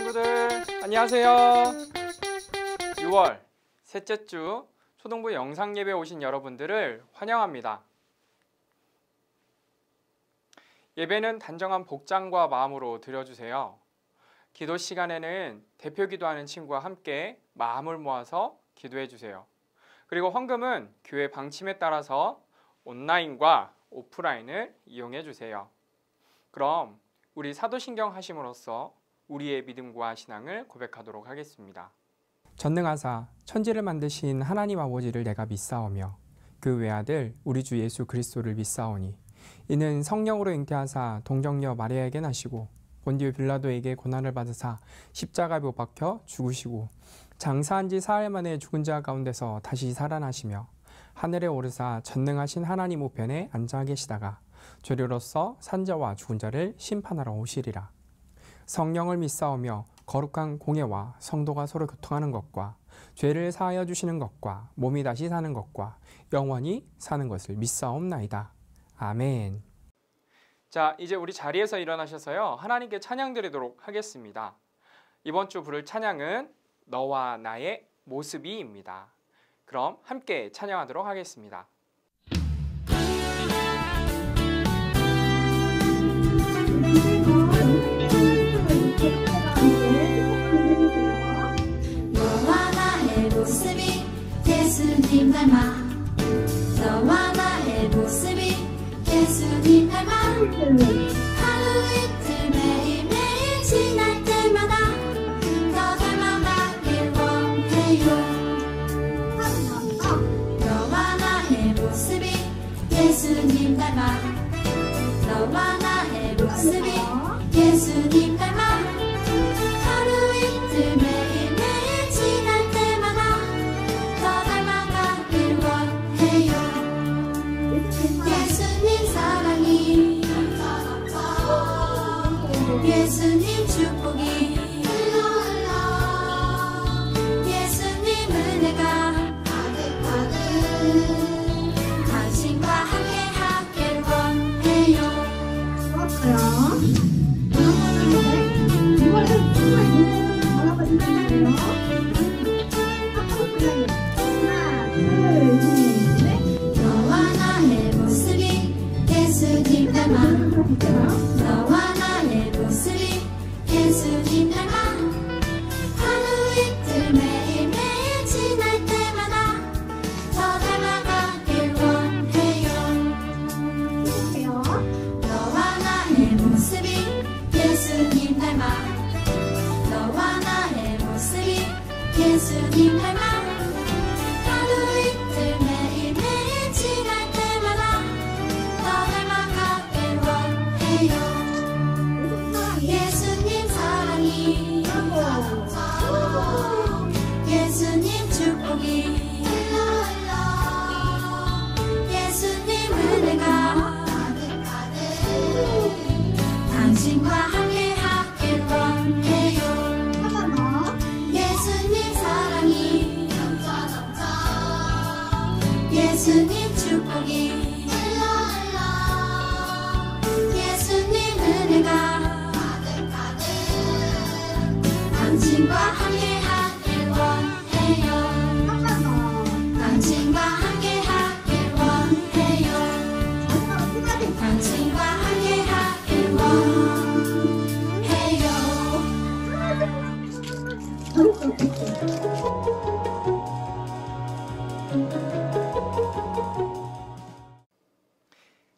친구들 안녕하세요. 6월 셋째 주 초등부 영상 예배 오신 여러분들을 환영합니다. 예배는 단정한 복장과 마음으로 드려주세요. 기도 시간에는 대표 기도하는 친구와 함께 마음을 모아서 기도해 주세요. 그리고 헌금은 교회 방침에 따라서 온라인과 오프라인을 이용해 주세요. 그럼 우리 사도신경 하심으로써 우리의 믿음과 신앙을 고백하도록 하겠습니다. 전능하사 천지를 만드신 하나님 아버지를 내가 믿사오며 그 외아들 우리 주 예수 그리스도를 믿사오니 이는 성령으로 잉태하사 동정녀 마리아에게 나시고 본디오 빌라도에게 고난을 받으사 십자가에 못 박혀 죽으시고 장사한 지 사흘 만에 죽은 자 가운데서 다시 살아나시며 하늘에 오르사 전능하신 하나님 우편에 앉아 계시다가 죄료로서 산자와 죽은 자를 심판하러 오시리라. 성령을 믿사오며 거룩한 공예와 성도가 서로 교통하는 것과 죄를 사하여 주시는 것과 몸이 다시 사는 것과 영원히 사는 것을 믿사옵나이다. 아멘. 자, 이제 우리 자리에서 일어나셔서요 하나님께 찬양 드리도록 하겠습니다. 이번 주 부를 찬양은 너와 나의 모습이입니다. 그럼 함께 찬양하도록 하겠습니다. 너와 나의 모습이 예수님 닮아 너와 나의 모습이 예수님 닮아 하루 이틀 매일매일 지날 때마다 더 닮아가길 원해요. 너와 나의 모습이 예수님 닮아 너와 나의 모습이 예수님 닮아 하루 이틀 매일매일 지날 때마다 더 닮아가길 원해요. 예수님 사랑이 예수님 축복이 예수님 은혜가 당신과 함께 하길 원해요. 너와 나의 모습이 예수님 닮아 너와 나의 모습이 예수님 닮아 하루 이틀 매일매일 지날 때마다 더 닮아가길 원해요. 너와 나의 모습이 예수님 닮아 너와 나의 모습이 예수님 닮아 하루 이틀 매일매일 지날 때마다 더 닮아가길 원해요. 예수님 사랑이 예수님 축복이 예수님 은혜가 당신과 함께 하길 원해요. 예수님 사랑이 예수님 축복이 예수님 은혜가 당신과 함께 하길 원해요. 당신과 함께 하길 원해요. 당신과 함께 하길 원해요.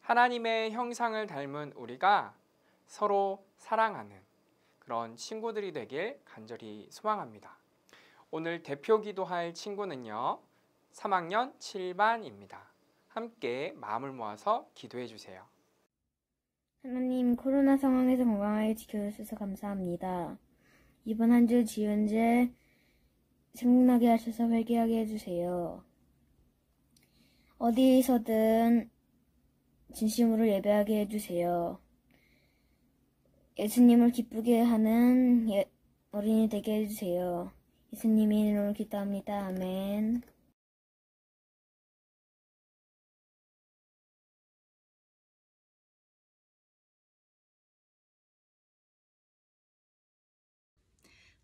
하나님의 형상을 닮은 우리가 서로 사랑하는 그런 친구들이 되길 간절히 소망합니다. 오늘 대표 기도할 친구는요 3학년 7반입니다. 함께 마음을 모아서 기도해 주세요. 하나님, 코로나 상황에서 건강하게 지켜주셔서 감사합니다. 이번 한 주 지은 죄 생각나게 하셔서 회개하게 해주세요. 어디서든 진심으로 예배하게 해주세요. 예수님을 기쁘게 하는 어린이 되게 해주세요. 예수님의 이름으로 기도합니다. 아멘.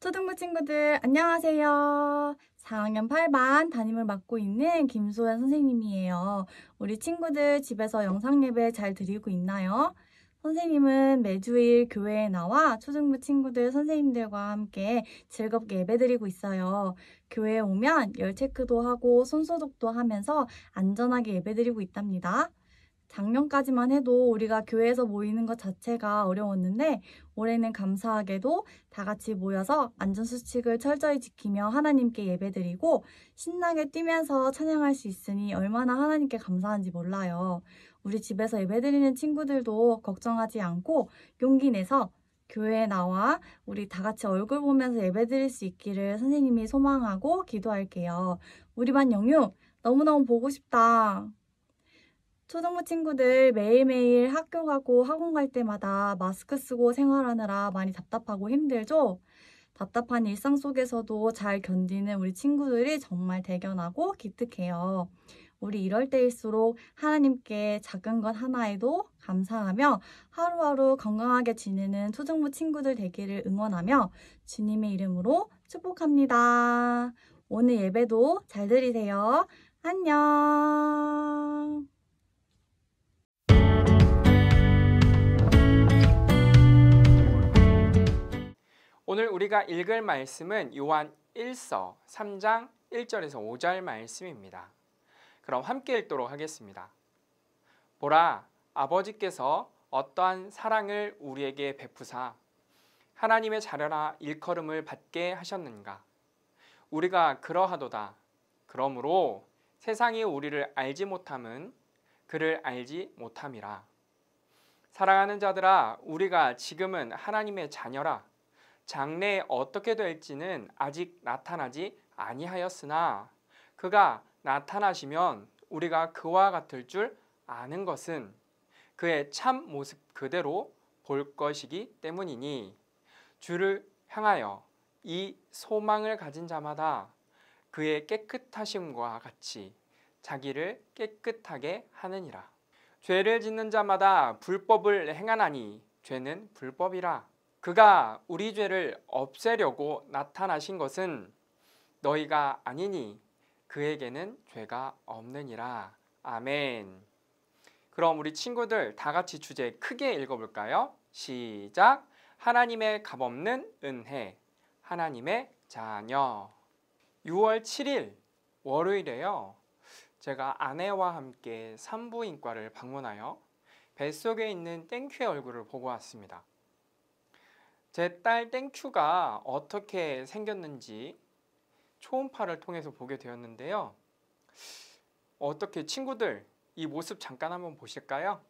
초등부 친구들 안녕하세요. 4학년 8반 담임을 맡고 있는 김소연 선생님이에요. 우리 친구들 집에서 영상 예배 잘 드리고 있나요? 선생님은 매주일 교회에 나와 초등부 친구들 선생님들과 함께 즐겁게 예배 드리고 있어요. 교회에 오면 열 체크도 하고 손 소독도 하면서 안전하게 예배 드리고 있답니다. 작년까지만 해도 우리가 교회에서 모이는 것 자체가 어려웠는데 올해는 감사하게도 다 같이 모여서 안전수칙을 철저히 지키며 하나님께 예배드리고 신나게 뛰면서 찬양할 수 있으니 얼마나 하나님께 감사한지 몰라요. 우리 집에서 예배드리는 친구들도 걱정하지 않고 용기 내서 교회에 나와 우리 다 같이 얼굴 보면서 예배드릴 수 있기를 선생님이 소망하고 기도할게요. 우리 반 영유 너무너무 보고 싶다. 초등부 친구들 매일매일 학교 가고 학원 갈 때마다 마스크 쓰고 생활하느라 많이 답답하고 힘들죠? 답답한 일상 속에서도 잘 견디는 우리 친구들이 정말 대견하고 기특해요. 우리 이럴 때일수록 하나님께 작은 것 하나에도 감사하며 하루하루 건강하게 지내는 초등부 친구들 되기를 응원하며 주님의 이름으로 축복합니다. 오늘 예배도 잘 드리세요. 안녕. 오늘 우리가 읽을 말씀은 요한 1서 3장 1절에서 5절 말씀입니다. 그럼 함께 읽도록 하겠습니다. 보라, 아버지께서 어떠한 사랑을 우리에게 베푸사 하나님의 자녀라 일컬음을 받게 하셨는가. 우리가 그러하도다. 그러므로 세상이 우리를 알지 못함은 그를 알지 못함이라. 사랑하는 자들아, 우리가 지금은 하나님의 자녀라. 장래에 어떻게 될지는 아직 나타나지 아니하였으나 그가 나타나시면 우리가 그와 같을 줄 아는 것은 그의 참 모습 그대로 볼 것이기 때문이니 주를 향하여 이 소망을 가진 자마다 그의 깨끗하심과 같이 자기를 깨끗하게 하느니라. 죄를 짓는 자마다 불법을 행하나니 죄는 불법이라. 그가 우리 죄를 없애려고 나타나신 것은 너희가 아니니 그에게는 죄가 없느니라. 아멘. 그럼 우리 친구들 다 같이 주제 크게 읽어볼까요? 시작. 하나님의 값없는 은혜, 하나님의 자녀. 6월 7일 월요일에요. 제가 아내와 함께 산부인과를 방문하여 뱃속에 있는 땡큐의 얼굴을 보고 왔습니다. 제 딸 땡큐가 어떻게 생겼는지 초음파를 통해서 보게 되었는데요. 어떻게 친구들 이 모습 잠깐 한번 보실까요?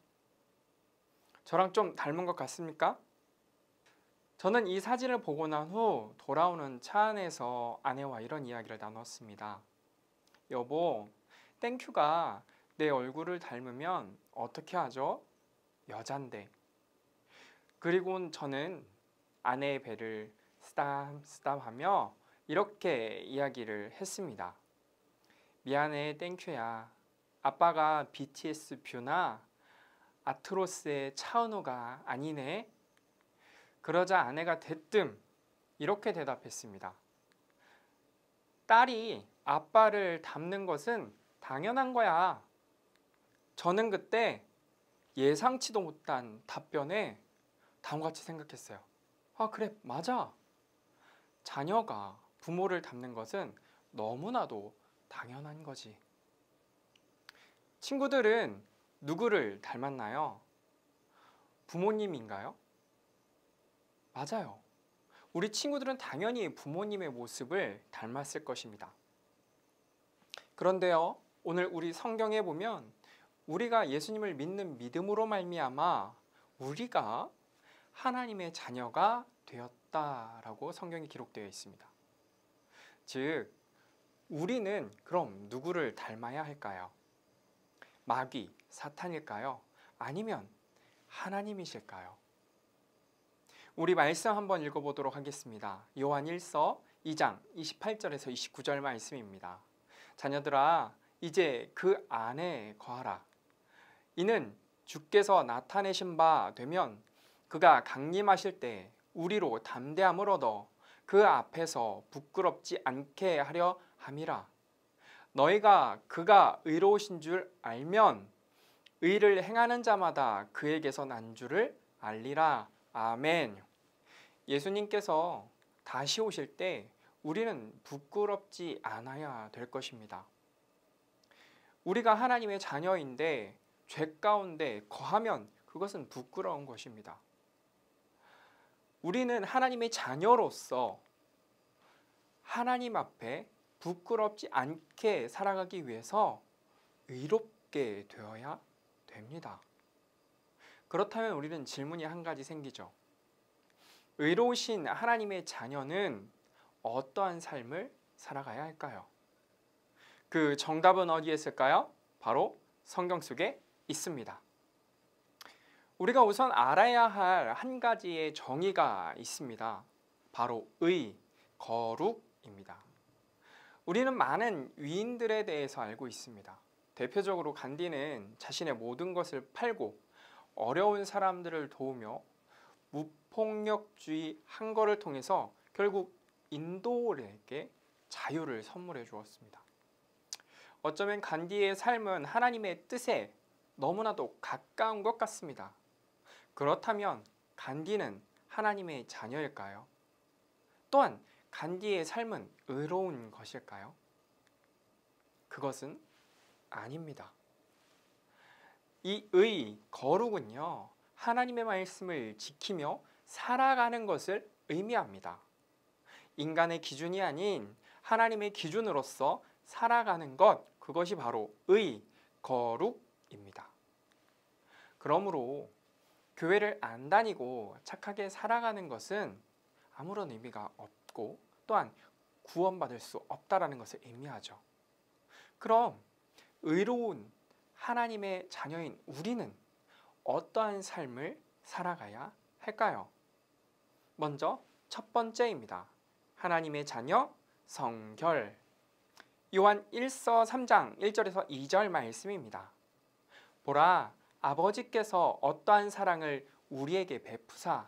저랑 좀 닮은 것 같습니까? 저는 이 사진을 보고 난 후 돌아오는 차 안에서 아내와 이런 이야기를 나눴습니다. 여보, 땡큐가 내 얼굴을 닮으면 어떻게 하죠? 여잔데. 그리고 저는 아내의 배를 쓰담쓰담하며 이렇게 이야기를 했습니다. 미안해 땡큐야. 아빠가 BTS 뷰나 아트로스의 차은우가 아니네. 그러자 아내가 대뜸 이렇게 대답했습니다. 딸이 아빠를 닮는 것은 당연한 거야. 저는 그때 예상치도 못한 답변에 다음과 같이 생각했어요. 아, 그래, 맞아. 자녀가 부모를 닮는 것은 너무나도 당연한 거지. 친구들은 누구를 닮았나요? 부모님인가요? 맞아요. 우리 친구들은 당연히 부모님의 모습을 닮았을 것입니다. 그런데요, 오늘 우리 성경에 보면 우리가 예수님을 믿는 믿음으로 말미암아 우리가 하나님의 자녀가 되었다라고 성경에 기록되어 있습니다. 즉, 우리는 그럼 누구를 닮아야 할까요? 마귀, 사탄일까요? 아니면 하나님이실까요? 우리 말씀 한번 읽어보도록 하겠습니다. 요한 1서 2장 28절에서 29절 말씀입니다. 자녀들아, 이제 그 안에 거하라. 이는 주께서 나타내신 바 되면 그가 강림하실 때 우리로 담대함을 얻어 그 앞에서 부끄럽지 않게 하려 함이라. 너희가 그가 의로우신 줄 알면 의를 행하는 자마다 그에게서 난 줄을 알리라. 아멘. 예수님께서 다시 오실 때 우리는 부끄럽지 않아야 될 것입니다. 우리가 하나님의 자녀인데 죄 가운데 거하면 그것은 부끄러운 것입니다. 우리는 하나님의 자녀로서 하나님 앞에 부끄럽지 않게 살아가기 위해서 의롭게 되어야 됩니다. 그렇다면 우리는 질문이 한 가지 생기죠. 의로우신 하나님의 자녀는 어떠한 삶을 살아가야 할까요? 그 정답은 어디에 있을까요? 바로 성경 속에 있습니다. 우리가 우선 알아야 할 한 가지의 정의가 있습니다. 바로 의, 거룩입니다. 우리는 많은 위인들에 대해서 알고 있습니다. 대표적으로 간디는 자신의 모든 것을 팔고 어려운 사람들을 도우며 무폭력주의 항거를 통해서 결국 인도에게 자유를 선물해 주었습니다. 어쩌면 간디의 삶은 하나님의 뜻에 너무나도 가까운 것 같습니다. 그렇다면 간디는 하나님의 자녀일까요? 또한 간디의 삶은 의로운 것일까요? 그것은 아닙니다. 이 의, 거룩은요, 하나님의 말씀을 지키며 살아가는 것을 의미합니다. 인간의 기준이 아닌 하나님의 기준으로서 살아가는 것, 그것이 바로 의, 거룩입니다. 그러므로 교회를 안 다니고 착하게 살아가는 것은 아무런 의미가 없고 또한 구원받을 수 없다라는 것을 의미하죠. 그럼 의로운 하나님의 자녀인 우리는 어떠한 삶을 살아가야 할까요? 먼저 첫 번째입니다. 하나님의 자녀 성결. 요한 1서 3장 1절에서 2절 말씀입니다. 보라, 아버지께서 어떠한 사랑을 우리에게 베푸사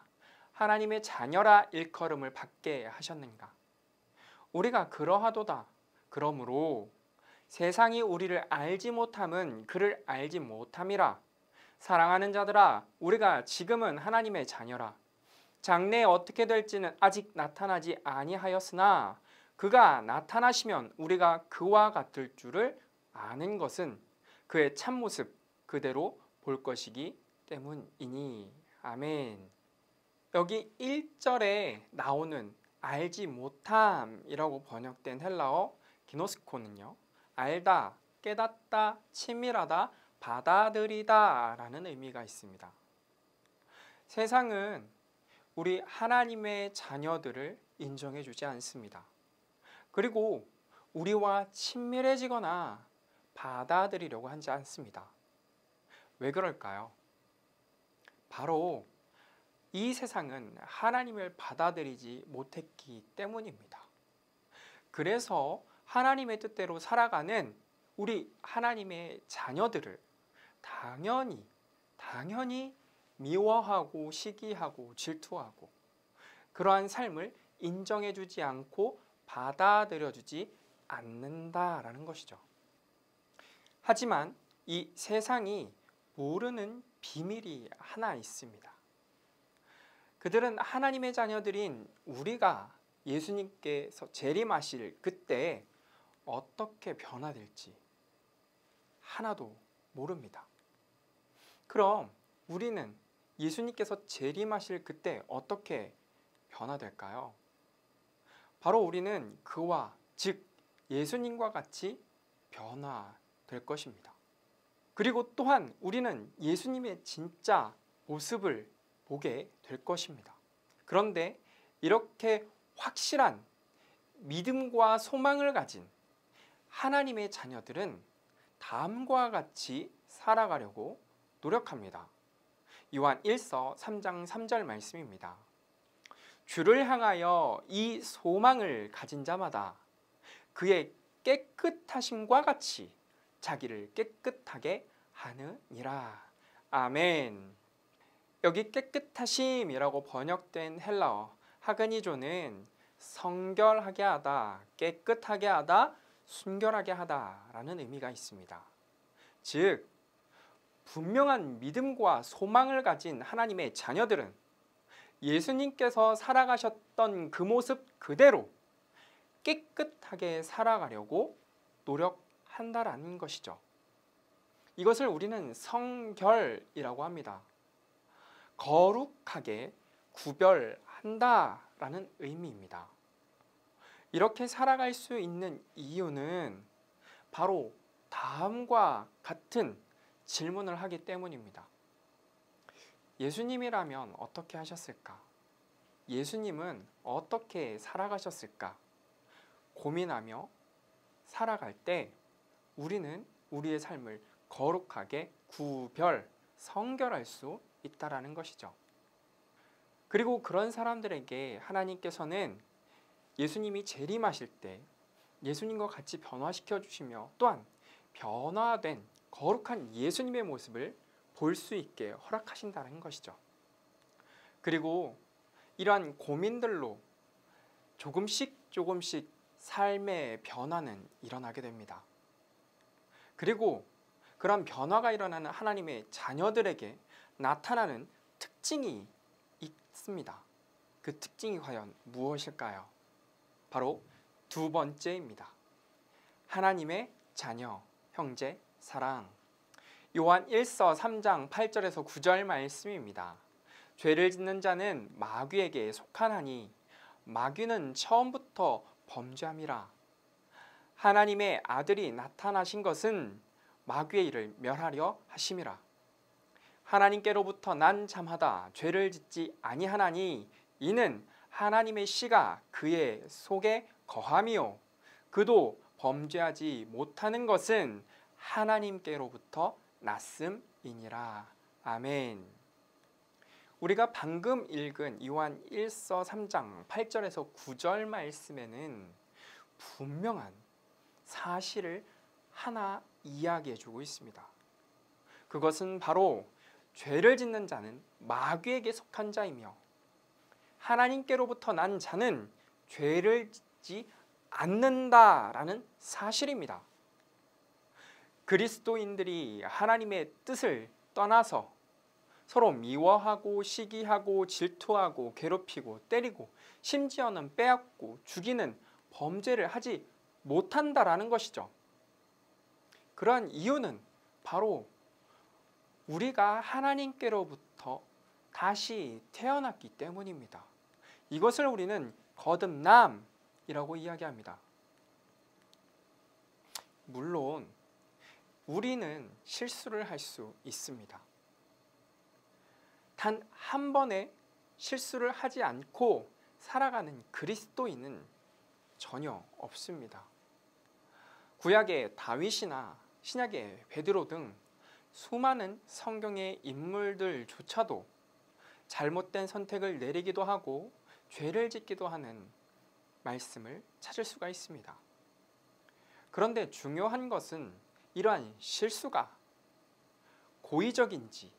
하나님의 자녀라 일컬음을 받게 하셨는가. 우리가 그러하도다. 그러므로 세상이 우리를 알지 못함은 그를 알지 못함이라. 사랑하는 자들아, 우리가 지금은 하나님의 자녀라. 장래에 어떻게 될지는 아직 나타나지 아니하였으나 그가 나타나시면 우리가 그와 같을 줄을 아는 것은 그의 참모습 그대로 볼 것이기 때문이니. 아멘. 여기 1절에 나오는 알지 못함이라고 번역된 헬라어 기노스코는요, 알다, 깨닫다, 친밀하다, 받아들이다 라는 의미가 있습니다. 세상은 우리 하나님의 자녀들을 인정해 주지 않습니다. 그리고 우리와 친밀해지거나 받아들이려고 하지 않습니다. 왜 그럴까요? 바로 이 세상은 하나님을 받아들이지 못했기 때문입니다. 그래서 하나님의 뜻대로 살아가는 우리 하나님의 자녀들을 당연히 미워하고 시기하고 질투하고 그러한 삶을 인정해주지 않고 받아들여주지 않는다라는 것이죠. 하지만 이 세상이 모르는 비밀이 하나 있습니다. 그들은 하나님의 자녀들인 우리가 예수님께서 재림하실 그때 어떻게 변화될지 하나도 모릅니다. 그럼 우리는 예수님께서 재림하실 그때 어떻게 변화될까요? 바로 우리는 그와 즉 예수님과 같이 변화될 것입니다. 그리고 또한 우리는 예수님의 진짜 모습을 보게 될 것입니다. 그런데 이렇게 확실한 믿음과 소망을 가진 하나님의 자녀들은 다음과 같이 살아가려고 노력합니다. 요한 1서 3장 3절 말씀입니다. 주를 향하여 이 소망을 가진 자마다 그의 깨끗하심과 같이 자기를 깨끗하게 하느니라. 아멘. 여기 깨끗하심이라고 번역된 헬라어 하그니조는 성결하게 하다, 깨끗하게 하다, 순결하게 하다라는 의미가 있습니다. 즉, 분명한 믿음과 소망을 가진 하나님의 자녀들은 예수님께서 살아가셨던 그 모습 그대로 깨끗하게 살아가려고 노력한다라는 것이죠. 이것을 우리는 성결이라고 합니다. 거룩하게 구별한다라는 의미입니다. 이렇게 살아갈 수 있는 이유는 바로 다음과 같은 질문을 하기 때문입니다. 예수님이라면 어떻게 하셨을까? 예수님은 어떻게 살아가셨을까? 고민하며 살아갈 때 우리는 우리의 삶을 거룩하게 성결할 수 있다라는 것이죠. 그리고 그런 사람들에게 하나님께서는 예수님이 재림하실 때 예수님과 같이 변화시켜 주시며 또한 변화된 거룩한 예수님의 모습을 볼 수 있게 허락하신다는 것이죠. 그리고 이러한 고민들로 조금씩 삶의 변화는 일어나게 됩니다. 그리고 그런 변화가 일어나는 하나님의 자녀들에게 나타나는 특징이 있습니다. 그 특징이 과연 무엇일까요? 바로 두 번째입니다. 하나님의 자녀, 형제, 사랑. 요한 1서 3장 8절에서 9절 말씀입니다. 죄를 짓는 자는 마귀에게 속하나니 마귀는 처음부터 범죄함이라. 하나님의 아들이 나타나신 것은 마귀의 일을 멸하려 하심이라. 하나님께로부터 난 잠하다 죄를 짓지 아니하나니 이는 하나님의 씨가 그의 속에 거함이요 그도 범죄하지 못하는 것은 하나님께로부터 났음이니라. 아멘. 우리가 방금 읽은 요한 1서 3장 8절에서 9절 말씀에는 분명한 사실을 하나 이야기해 주고 있습니다. 그것은 바로 죄를 짓는 자는 마귀에게 속한 자이며 하나님께로부터 난 자는 죄를 짓지 않는다라는 사실입니다. 그리스도인들이 하나님의 뜻을 떠나서 서로 미워하고 시기하고 질투하고 괴롭히고 때리고 심지어는 빼앗고 죽이는 범죄를 하지 못한다라는 것이죠. 그러한 이유는 바로 우리가 하나님께로부터 다시 태어났기 때문입니다. 이것을 우리는 거듭남이라고 이야기합니다. 물론 우리는 실수를 할 수 있습니다. 단 한 번의 실수를 하지 않고 살아가는 그리스도인은 전혀 없습니다. 구약의 다윗이나 신약의 베드로 등 수많은 성경의 인물들조차도 잘못된 선택을 내리기도 하고 죄를 짓기도 하는 말씀을 찾을 수가 있습니다. 그런데 중요한 것은 이러한 실수가 고의적인지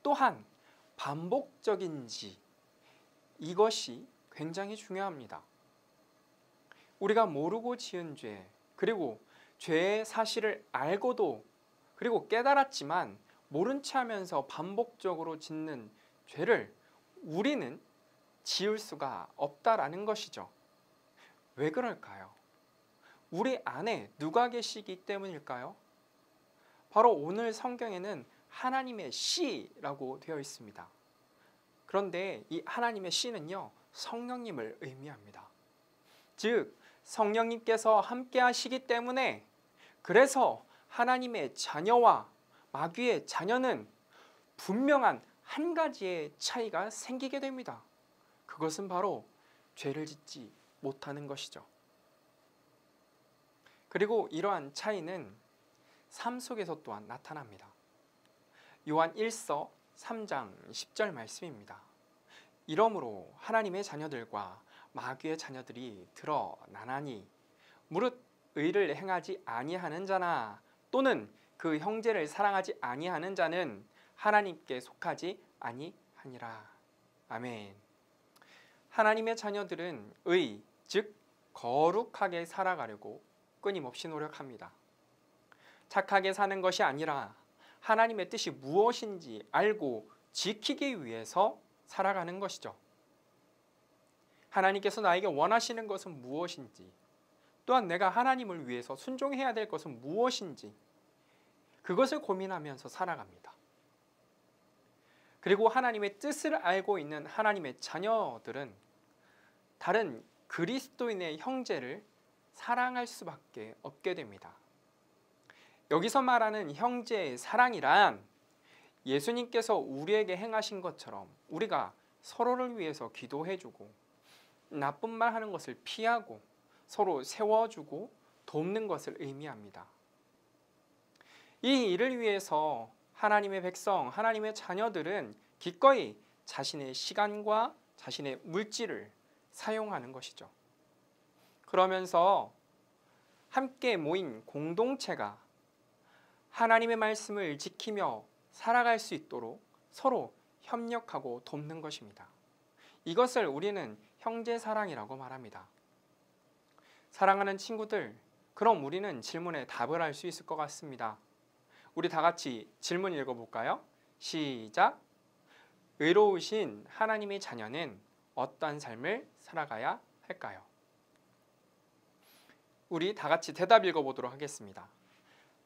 또한 반복적인지 이것이 굉장히 중요합니다. 우리가 모르고 지은 죄 그리고 죄의 사실을 알고도 그리고 깨달았지만 모른 채 하면서 반복적으로 짓는 죄를 우리는 지울 수가 없다라는 것이죠. 왜 그럴까요? 우리 안에 누가 계시기 때문일까요? 바로 오늘 성경에는 하나님의 씨라고 되어 있습니다. 그런데 이 하나님의 씨는요, 성령님을 의미합니다. 즉, 성령님께서 함께 하시기 때문에 그래서 하나님의 자녀와 마귀의 자녀는 분명한 한 가지의 차이가 생기게 됩니다. 그것은 바로 죄를 짓지 못하는 것이죠. 그리고 이러한 차이는 삶 속에서 또한 나타납니다. 요한 1서 3장 10절 말씀입니다. 이러므로 하나님의 자녀들과 마귀의 자녀들이 드러나나니 무릇 의를 행하지 아니하는 자나 또는 그 형제를 사랑하지 아니하는 자는 하나님께 속하지 아니하니라. 아멘. 하나님의 자녀들은 의, 즉 거룩하게 살아가려고 끊임없이 노력합니다. 착하게 사는 것이 아니라 하나님의 뜻이 무엇인지 알고 지키기 위해서 살아가는 것이죠. 하나님께서 나에게 원하시는 것은 무엇인지, 또한 내가 하나님을 위해서 순종해야 될 것은 무엇인지 그것을 고민하면서 살아갑니다. 그리고 하나님의 뜻을 알고 있는 하나님의 자녀들은 다른 그리스도인의 형제를 사랑할 수밖에 없게 됩니다. 여기서 말하는 형제의 사랑이란 예수님께서 우리에게 행하신 것처럼 우리가 서로를 위해서 기도해주고 나쁜 말 하는 것을 피하고 서로 세워주고 돕는 것을 의미합니다. 이 일을 위해서 하나님의 백성, 하나님의 자녀들은 기꺼이 자신의 시간과 자신의 물질을 사용하는 것이죠. 그러면서 함께 모인 공동체가 하나님의 말씀을 지키며 살아갈 수 있도록 서로 협력하고 돕는 것입니다. 이것을 우리는 형제 사랑이라고 말합니다. 사랑하는 친구들, 그럼 우리는 질문에 답을 할 수 있을 것 같습니다. 우리 다 같이 질문 읽어볼까요? 시작! 의로우신 하나님의 자녀는 어떠한 삶을 살아가야 할까요? 우리 다 같이 대답 읽어보도록 하겠습니다.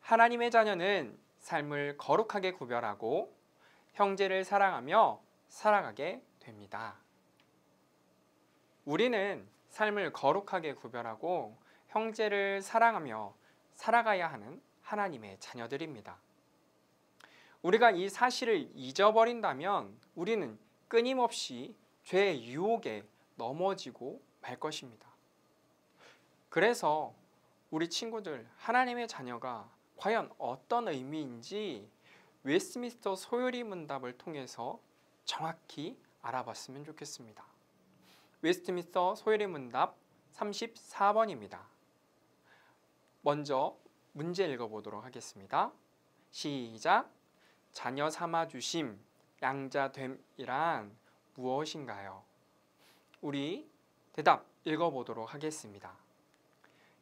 하나님의 자녀는 삶을 거룩하게 구별하고 형제를 사랑하며 살아가게 됩니다. 우리는 삶을 거룩하게 구별하고 형제를 사랑하며 살아가야 하는 하나님의 자녀들입니다. 우리가 이 사실을 잊어버린다면 우리는 끊임없이 죄의 유혹에 넘어지고 말 것입니다. 그래서 우리 친구들, 하나님의 자녀가 과연 어떤 의미인지 웨스트민스터 소요리 문답을 통해서 정확히 알아봤으면 좋겠습니다. 웨스트민스터 소요리 문답 34번입니다. 먼저 문제 읽어보도록 하겠습니다. 시작! 자녀 삼아주심, 양자됨이란 무엇인가요? 우리 대답 읽어보도록 하겠습니다.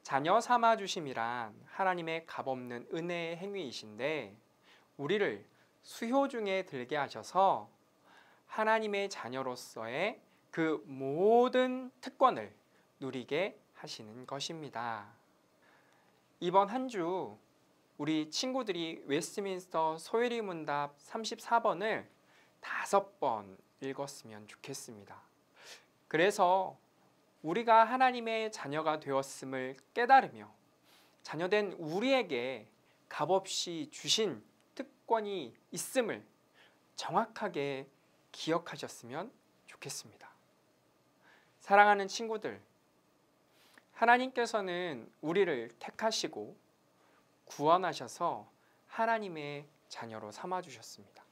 자녀 삼아주심이란 하나님의 값없는 은혜의 행위이신데 우리를 수효 중에 들게 하셔서 하나님의 자녀로서의 그 모든 특권을 누리게 하시는 것입니다. 이번 한 주 우리 친구들이 웨스트민스터 소요리 문답 34번을 5번 읽었으면 좋겠습니다. 그래서 우리가 하나님의 자녀가 되었음을 깨달으며 자녀된 우리에게 값없이 주신 특권이 있음을 정확하게 기억하셨으면 좋겠습니다. 사랑하는 친구들, 하나님께서는 우리를 택하시고 구원하셔서 하나님의 자녀로 삼아주셨습니다.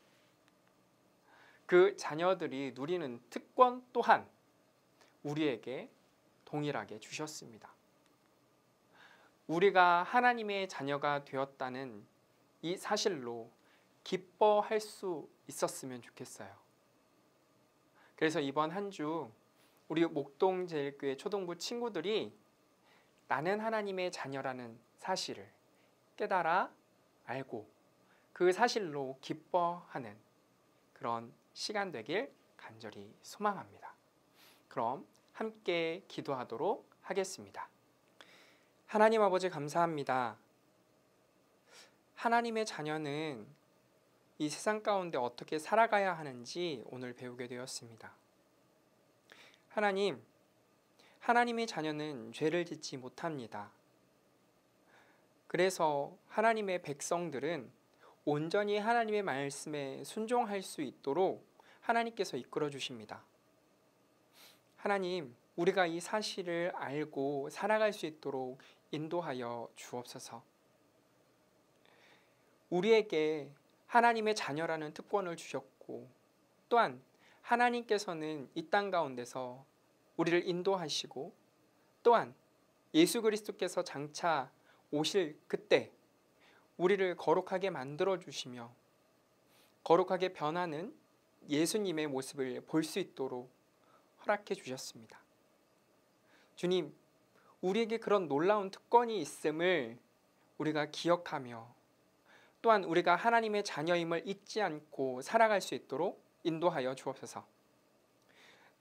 그 자녀들이 누리는 특권 또한 우리에게 동일하게 주셨습니다. 우리가 하나님의 자녀가 되었다는 이 사실로 기뻐할 수 있었으면 좋겠어요. 그래서 이번 한 주 우리 목동제일교회 초등부 친구들이 나는 하나님의 자녀라는 사실을 깨달아 알고 그 사실로 기뻐하는 그런 시간 되길 간절히 소망합니다. 그럼 함께 기도하도록 하겠습니다. 하나님 아버지 감사합니다. 하나님의 자녀는 이 세상 가운데 어떻게 살아가야 하는지 오늘 배우게 되었습니다. 하나님, 하나님의 자녀는 죄를 짓지 못합니다. 그래서 하나님의 백성들은 온전히 하나님의 말씀에 순종할 수 있도록 하나님께서 이끌어 주십니다. 하나님, 우리가 이 사실을 알고 살아갈 수 있도록 인도하여 주옵소서. 우리에게 하나님의 자녀라는 특권을 주셨고 또한 하나님께서는 이 땅 가운데서 우리를 인도하시고 또한 예수 그리스도께서 장차 오실 그때 우리를 거룩하게 만들어 주시며 거룩하게 변하는 예수님의 모습을 볼 수 있도록 허락해 주셨습니다. 주님, 우리에게 그런 놀라운 특권이 있음을 우리가 기억하며 또한 우리가 하나님의 자녀임을 잊지 않고 살아갈 수 있도록 인도하여 주옵소서.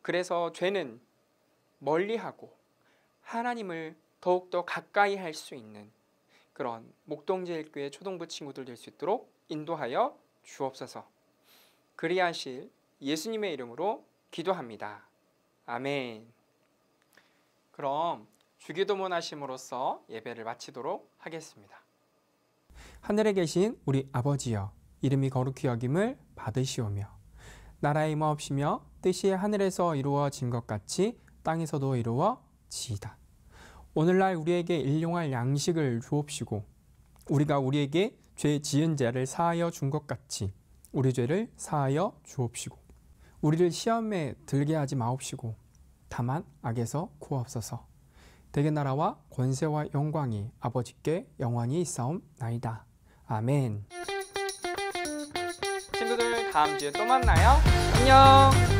그래서 죄는 멀리하고 하나님을 더욱더 가까이 할 수 있는 그런 목동제일교회 초등부 친구들 될 수 있도록 인도하여 주옵소서. 그리하실 예수님의 이름으로 기도합니다. 아멘. 그럼 주기도문 하심으로써 예배를 마치도록 하겠습니다. 하늘에 계신 우리 아버지여, 이름이 거룩히 여김을 받으시오며 나라의 임하옵시며 뜻이 하늘에서 이루어진 것 같이 땅에서도 이루어지이다. 오늘날 우리에게 일용할 양식을 주옵시고 우리가 우리에게 죄 지은 자를 사하여 준 것 같이 우리 죄를 사하여 주옵시고 우리를 시험에 들게 하지 마옵시고 다만 악에서 구하옵소서. 대개 나라와 권세와 영광이 아버지께 영원히 있사옵나이다. 아멘. 친구들, 다음 주에 또 만나요. 안녕.